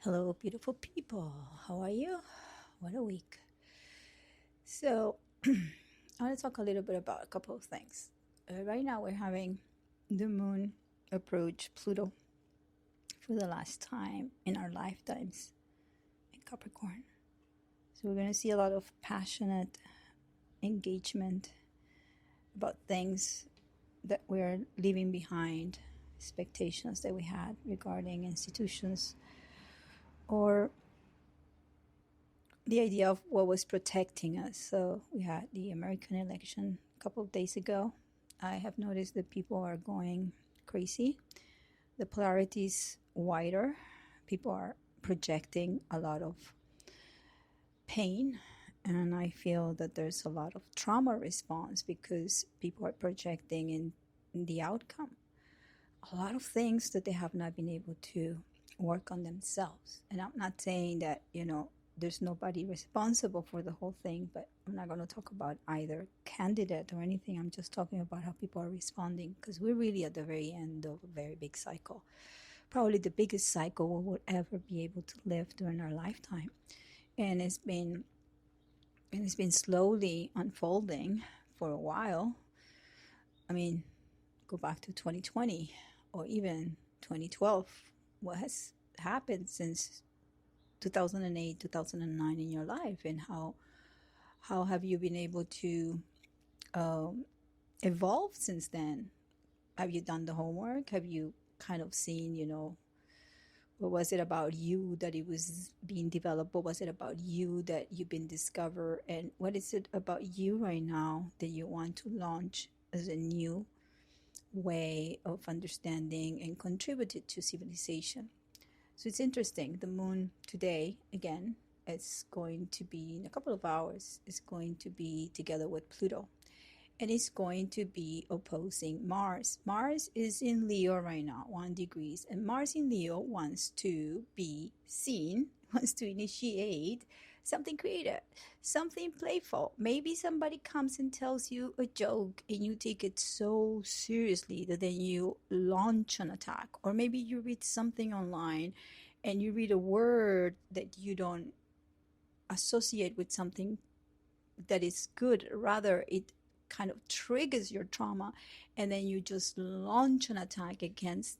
Hello, beautiful people. How are you? What a week. So, I want to talk a little bit about a couple of things. Right now, we're having the moon approach Pluto for the last time in our lifetimes in Capricorn. So, we're going to see a lot of passionate engagement about things that we're leaving behind, expectations that we had regarding institutions or the idea of what was protecting us. So we had the American election a couple of days ago. I have noticed that people are going crazy. The polarity is wider. People are projecting a lot of pain. And I feel that there's a lot of trauma response because people are projecting in the outcome a lot of things that they have not been able to work on themselves. And I'm not saying that, there's nobody responsible for the whole thing, but I'm not going to talk about either candidate or anything. I'm just talking about how people are responding because we're really at the very end of a very big cycle. Probably the biggest cycle we will ever be able to live during our lifetime. And it's been slowly unfolding for a while. I mean, go back to 2020 or even 2012. What has happened since 2008, 2009 in your life, and how have you been able to evolve since then? Have you done the homework? Have you kind of seen, what was it about you that it was being developed? What was it about you that you've been discovered? And what is it about you right now that you want to launch as a new way of understanding and contributed to civilization? So it's interesting. The moon today, again, it's going to be in a couple of hours, it's going to be together with Pluto. And it's going to be opposing Mars. Mars is in Leo right now, 1 degree. And Mars in Leo wants to be seen, wants to initiate something creative, something playful. Maybe somebody comes and tells you a joke and you take it so seriously that then you launch an attack. Or maybe you read something online and you read a word that you don't associate with something that is good. Rather, it kind of triggers your trauma and then you just launch an attack against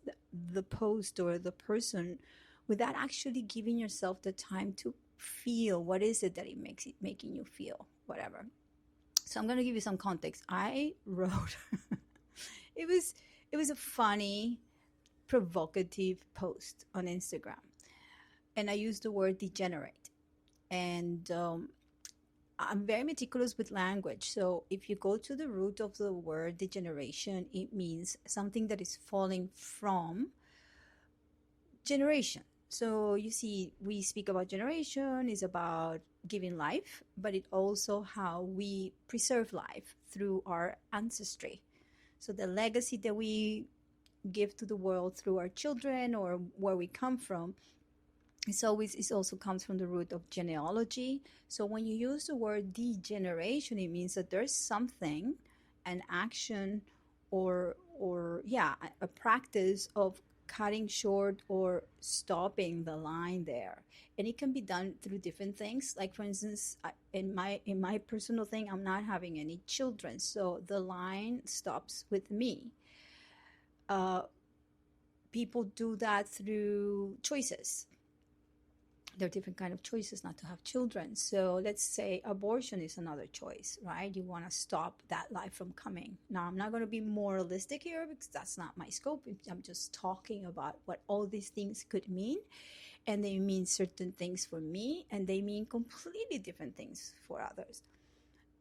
the post or the person without actually giving yourself the time to feel what is it that it makes it making you feel, whatever. So I'm going to give you some context. I wrote it was a funny, provocative post on Instagram, and I used the word degenerate. And I'm very meticulous with language. So if you go to the root of the word degeneration, it means something that is falling from generation. So you see, we speak about generation is about giving life, but it also how we preserve life through our ancestry. So the legacy that we give to the world through our children or where we come from, it also comes from the root of genealogy. So when you use the word degeneration, it means that there's something, an action, or yeah, a practice of cutting short or stopping the line there. And it can be done through different things. Like for instance, in my personal thing, I'm not having any children, so the line stops with me. People do that through choices. There are different kind of choices not to have children. So let's say abortion is another choice, right? You want to stop that life from coming. Now, I'm not going to be moralistic here because that's not my scope. I'm just talking about what all these things could mean. And they mean certain things for me, and they mean completely different things for others.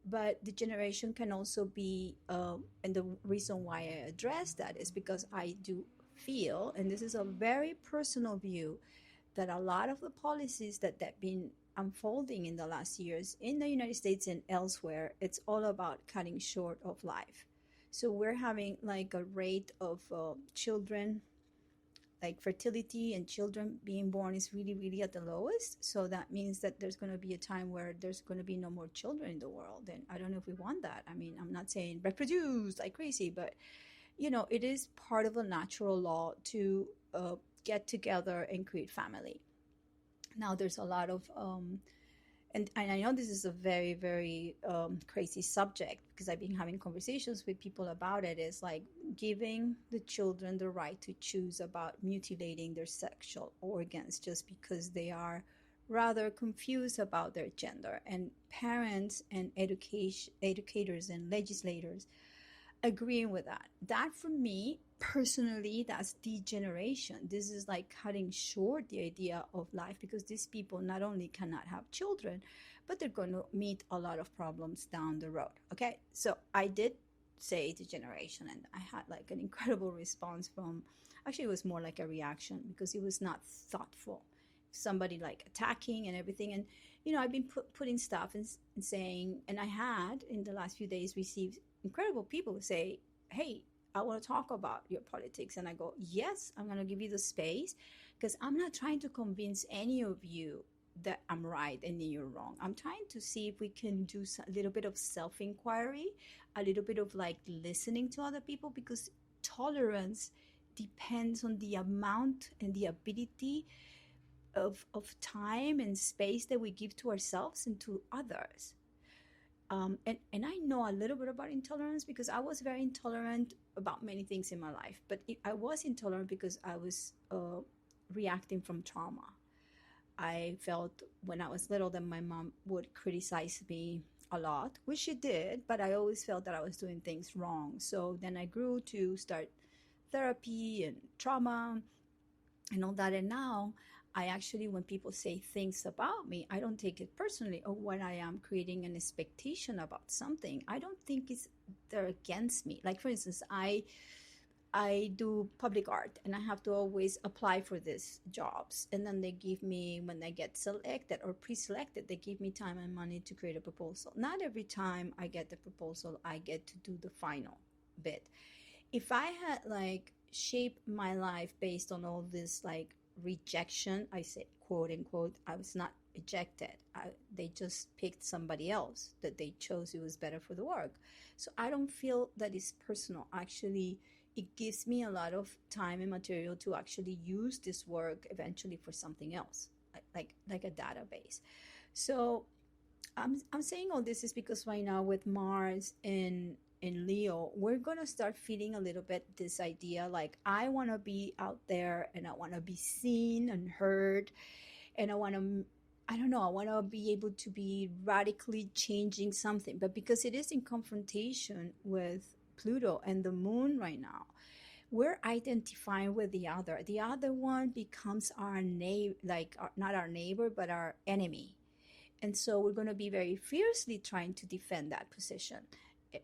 But the generation can also be, and the reason why I address that is because I do feel, and this is a very personal view, that a lot of the policies that have been unfolding in the last years in the United States and elsewhere, it's all about cutting short of life. So we're having like a rate of children, like fertility and children being born is really, really at the lowest. So that means that there's going to be a time where there's going to be no more children in the world. And I don't know if we want that. I mean, I'm not saying reproduce like crazy, but it is part of a natural law to get together and create family. Now there's a lot of and I know this is a very, very crazy subject, because I've been having conversations with people about it. Is like giving the children the right to choose about mutilating their sexual organs just because they are rather confused about their gender. And parents and educators and legislators agreeing with that. That for me personally, that's degeneration. This is like cutting short the idea of life, because these people not only cannot have children, but they're going to meet a lot of problems down the road. Okay, so I did say degeneration, and I had like an incredible response from, actually it was more like a reaction, because it was not thoughtful. Somebody like attacking and everything. And I've been putting stuff and saying, and I had in the last few days received incredible people who say, hey, I want to talk about your politics. And I go, yes, I'm going to give you the space, because I'm not trying to convince any of you that I'm right and you're wrong. I'm trying to see if we can do a little bit of self-inquiry, a little bit of like listening to other people, because tolerance depends on the amount and the ability of time and space that we give to ourselves and to others. And I know a little bit about intolerance, because I was very intolerant about many things in my life. But I was intolerant because I was reacting from trauma. I felt when I was little that my mom would criticize me a lot, which she did, but I always felt that I was doing things wrong. So then I grew to start therapy and trauma and all that. And now I actually, when people say things about me, I don't take it personally. Or when I am creating an expectation about something, I don't think they're against me. Like for instance, I do public art, and I have to always apply for these jobs. And then they give me, when I get selected or pre-selected, they give me time and money to create a proposal. Not every time I get the proposal, I get to do the final bit. If I had like shaped my life based on all this like rejection, I say quote unquote, I was not rejected. They just picked somebody else that they chose. It was better for the work. So I don't feel that it's personal. Actually, it gives me a lot of time and material to actually use this work eventually for something else, like a database. So I'm saying all this is because right now with Mars in Leo, we're gonna start feeling a little bit this idea like I want to be out there, and I want to be seen and heard, and I don't know, I want to be able to be radically changing something. But because it is in confrontation with Pluto and the moon right now, we're identifying with the other. The other one becomes our neighbor, like not our neighbor, but our enemy. And so we're going to be very fiercely trying to defend that position,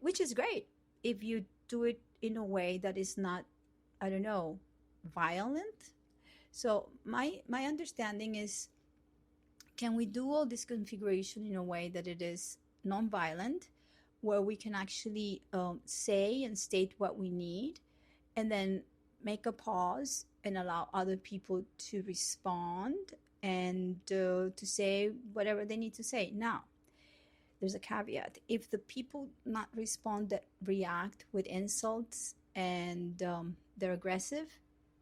which is great if you do it in a way that is not, I don't know, violent. So my understanding is, can we do all this configuration in a way that it is non-violent, where we can actually say and state what we need, and then make a pause and allow other people to respond and to say whatever they need to say. Now, there's a caveat. If the people not respond that react with insults and they're aggressive,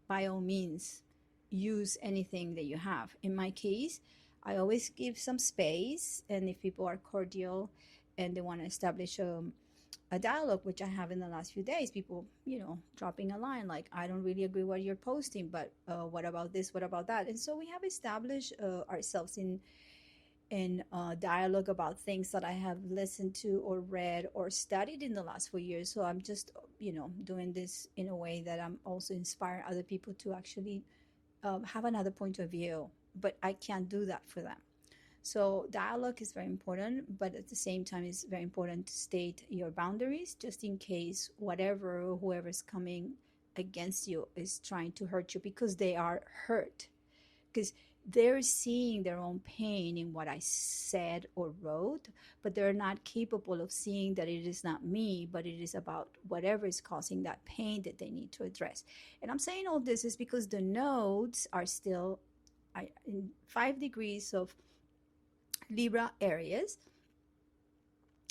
by all means, use anything that you have. In my case, I always give some space, and if people are cordial and they want to establish a dialogue, which I have in the last few days, people, dropping a line like, I don't really agree what you're posting, but what about this? What about that? And so we have established ourselves in dialogue about things that I have listened to or read or studied in the last 4 years. So I'm just, doing this in a way that I'm also inspiring other people to actually have another point of view, but I can't do that for them. So dialogue is very important, but at the same time, it's very important to state your boundaries, just in case whoever's coming against you is trying to hurt you, because they are hurt, because they're seeing their own pain in what I said or wrote, but they're not capable of seeing that it is not me, but it is about whatever is causing that pain that they need to address. And I'm saying all this is because the nodes are still in 5 degrees of Libra areas,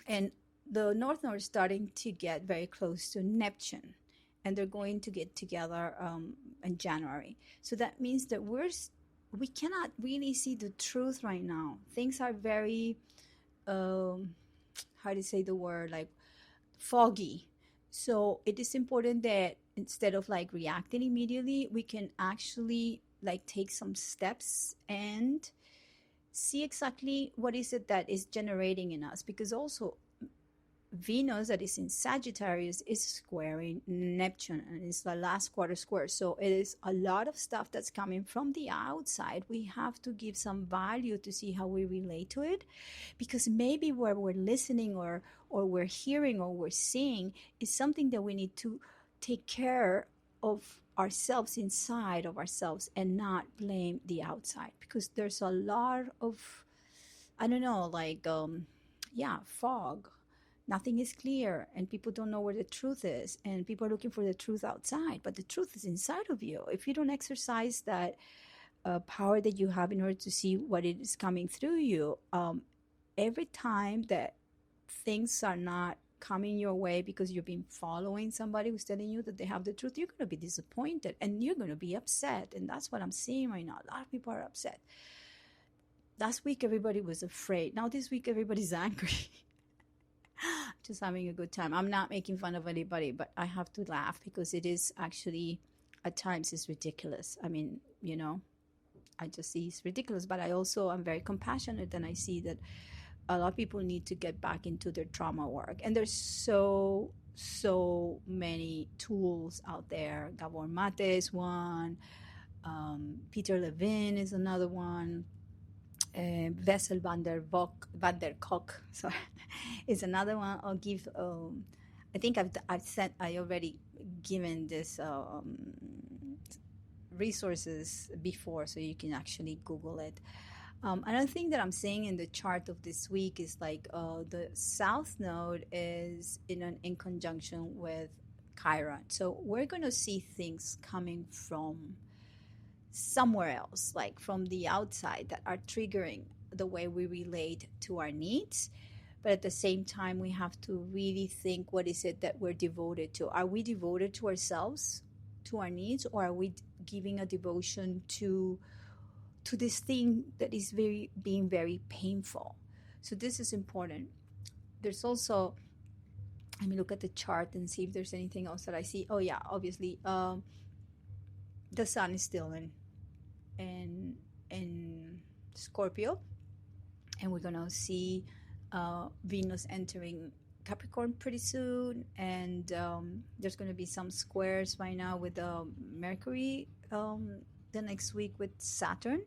and the North Node is starting to get very close to Neptune, and they're going to get together in January. So that means that we're we cannot really see the truth right now. Things are very, um, how to say the word, like foggy. So it is important that instead of like reacting immediately, we can actually like take some steps and see exactly what is it that is generating in us. Because also Venus that is in Sagittarius is squaring Neptune, and it's the last quarter square. So it is a lot of stuff that's coming from the outside. We have to give some value to see how we relate to it, because maybe where we're listening or we're hearing or we're seeing is something that we need to take care of ourselves, inside of ourselves, and not blame the outside, because there's a lot of, I don't know, like yeah, fog. Nothing is clear, and people don't know where the truth is, and people are looking for the truth outside, but the truth is inside of you. If you don't exercise that power that you have in order to see what it is coming through you, every time that things are not coming your way because you've been following somebody who's telling you that they have the truth, you're going to be disappointed and you're going to be upset. And that's what I'm seeing right now. A lot of people are upset. Last week everybody was afraid. Now this week everybody's angry. Just having a good time. I'm not making fun of anybody, but I have to laugh because it is actually, at times, it's ridiculous. I mean, I just see it's ridiculous, but I also am very compassionate, and I see that a lot of people need to get back into their trauma work. And there's so many tools out there. Gabor Mate is one. Peter Levine is another one. Wessel van der Kolk, sorry, is another one. I'll give. I think I already given this resources before, so you can actually Google it. Another thing that I'm seeing in the chart of this week is like the South Node is in conjunction with Chiron, so we're going to see things coming from somewhere else, like from the outside, that are triggering the way we relate to our needs. But at the same time, we have to really think, what is it that we're devoted to? Are we devoted to ourselves, to our needs, or are we giving a devotion to this thing that is being very painful? So this is important. There's also, let me look at the chart and see if there's anything else that I see. Oh yeah, obviously, the sun is still in Scorpio, and we're gonna see Venus entering Capricorn pretty soon, and there's gonna be some squares right now with Mercury the next week with Saturn.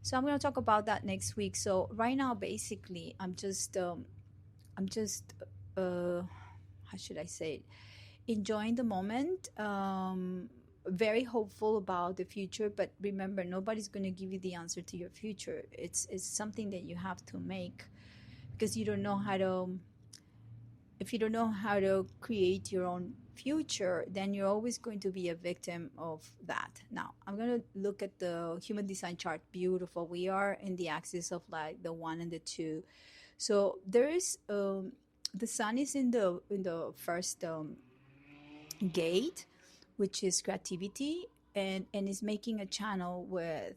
So I'm gonna talk about that next week. So right now, basically, I'm just how should I say it? Enjoying the moment. Very hopeful about the future, but remember, nobody's going to give you the answer to your future. It's something that you have to make, because you don't know how to, if you don't know how to create your own future, then you're always going to be a victim of that. Now I'm going to look at the human design chart. Beautiful. We are in the axis of like the 1 and the 2. So there is the sun is in the first gate, which is creativity, and is making a channel with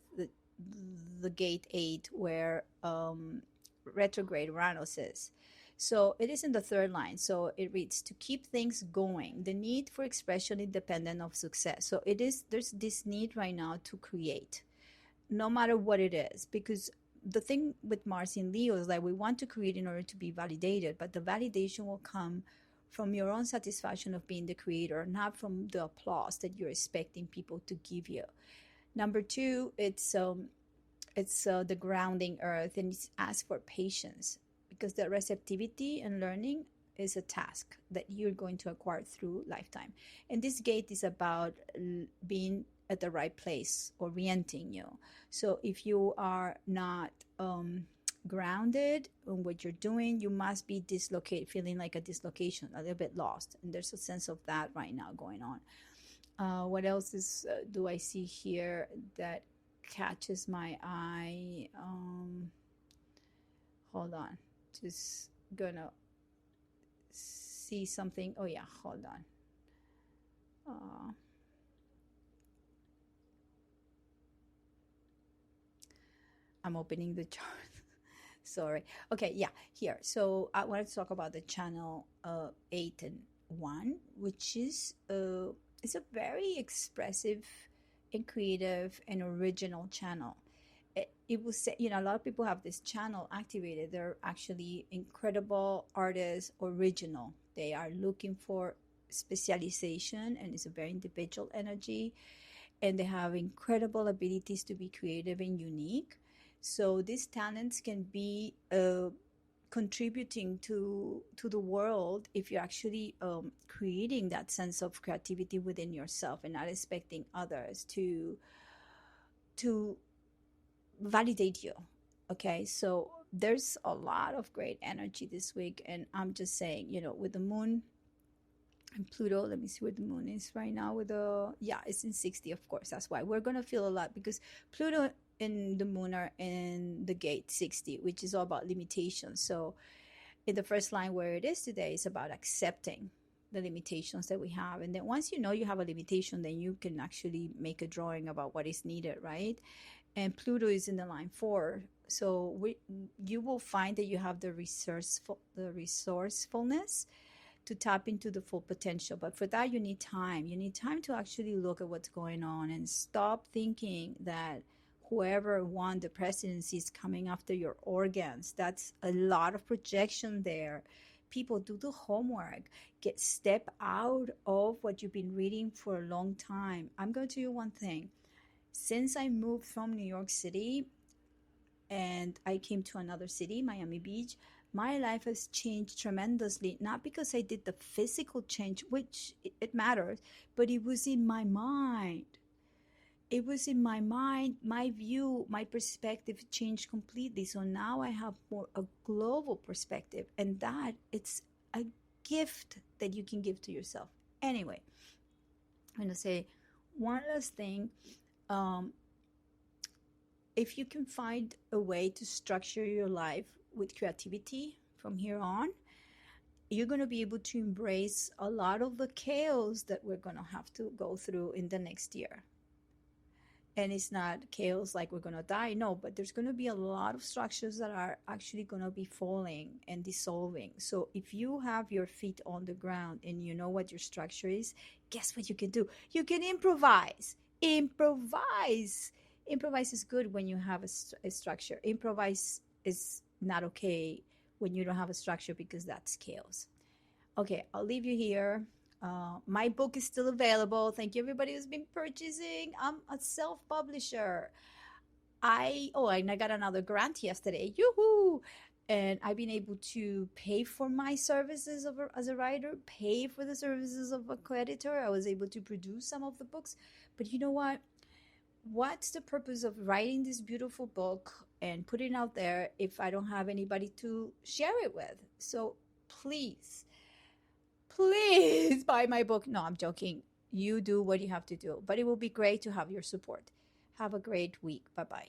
the gate 8, where retrograde Uranus is. So it is in the third line. So it reads, to keep things going, the need for expression independent of success. So there's this need right now to create, no matter what it is, because the thing with Mars in Leo is that we want to create in order to be validated, but the validation will come from your own satisfaction of being the creator, not from the applause that you're expecting people to give you. Number 2, it's the grounding earth, and it's asked for patience, because the receptivity and learning is a task that you're going to acquire through lifetime. And this gate is about being at the right place, orienting you. So if you are not grounded in what you're doing, you must be dislocated, feeling like a dislocation, a little bit lost. And there's a sense of that right now going on. What else do I see here that catches my eye? Hold on, just gonna see something. Oh yeah, hold on. I'm opening the chart. Sorry. Okay, yeah, here. So I wanted to talk about the channel 8 and 1, which is it's a very expressive and creative and original channel. It was, you know, a lot of people have this channel activated. They're actually incredible artists, original. They are looking for specialization, and it's a very individual energy, and they have incredible abilities to be creative and unique. So these talents can be contributing to the world if you're actually creating that sense of creativity within yourself and not expecting others to validate you. Okay, so there's a lot of great energy this week, and I'm just saying, you know, with the moon and Pluto, let me see where the moon is right now. With the, yeah, it's in 60, of course. That's why we're gonna feel a lot, because Pluto and the moon are in the gate 60, which is all about limitations. So in the first line where it is today, it's about accepting the limitations that we have. And then once you know you have a limitation, then you can actually make a drawing about what is needed, right? And Pluto is in the line 4. So you will find that you have the resourcefulness to tap into the full potential. But for that, you need time. You need time to actually look at what's going on and stop thinking that whoever won the presidency is coming after your organs. That's a lot of projection there. People, do the homework. Step out of what you've been reading for a long time. I'm going to tell you one thing. Since I moved from New York City and I came to another city, Miami Beach, my life has changed tremendously. Not because I did the physical change, which it matters, but it was in my mind. It was in my mind. My view, my perspective changed completely. So now I have more a global perspective, and that it's a gift that you can give to yourself. Anyway, I'm going to say one last thing. If you can find a way to structure your life with creativity from here on, you're going to be able to embrace a lot of the chaos that we're going to have to go through in the next year. And it's not chaos like we're going to die, no, but there's going to be a lot of structures that are actually going to be falling and dissolving. So if you have your feet on the ground and you know what your structure is, guess what you can do? You can improvise. Improvise is good when you have a structure. Improvise is not okay when you don't have a structure, because that's chaos. Okay, I'll leave you here. My book is still available. Thank you, everybody who's been purchasing. I'm a self-publisher. And I got another grant yesterday. Yoo-hoo! And I've been able to pay for my services as a writer, pay for the services of a co-editor. I was able to produce some of the books. But you know what? What's the purpose of writing this beautiful book and putting it out there if I don't have anybody to share it with? So please buy my book. No, I'm joking. You do what you have to do, but it will be great to have your support. Have a great week. Bye-bye.